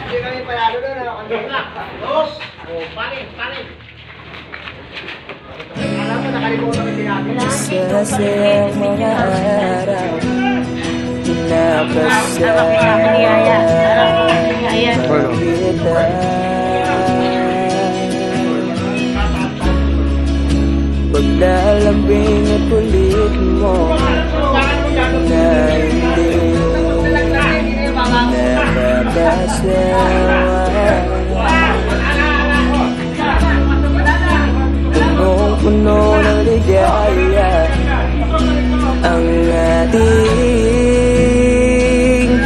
Hindi kami panalo doon. Dos! Oh, paling. Alam mo, nakalimutan kami sinabi na. Sa mga araw Pinapasa kita Paglalambing at kulit mo Na hindi nakakasawa Punong-puno ng ligaya Ang ating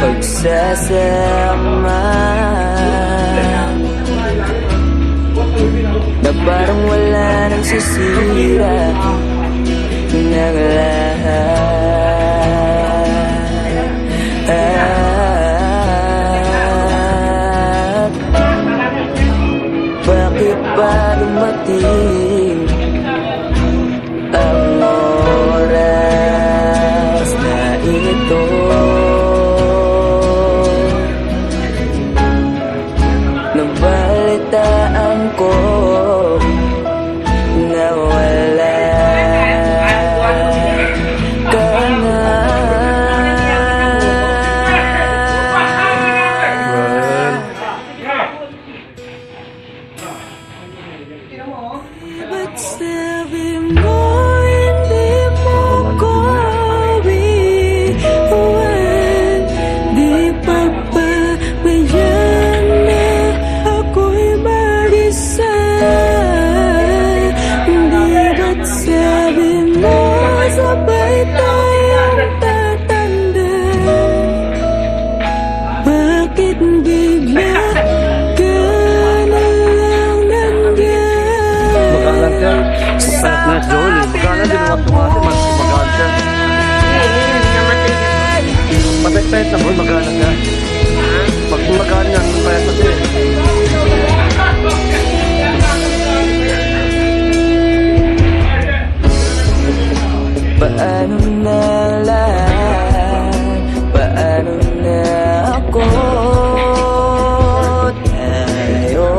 pagsasama Na parang wala nang sisira ng lahat Bakit ba dumating ang oras na ito Nabalitaan ko na wala ka na Ba't sabi mo hindi mo ko iwan Di pa pabayaan na ako'y mag-isa Di ba't sabi mo sabay tayong tatanda Bakit bigla ka na lang nandiyan Magalang ka. Pagkalat na Joel eh. Magalang din ang tumasin. Magalang ka. Patay-payat na bro, magalang ka. Pag magalang nga, payat na siya. Paano na lang, paano na ako tayo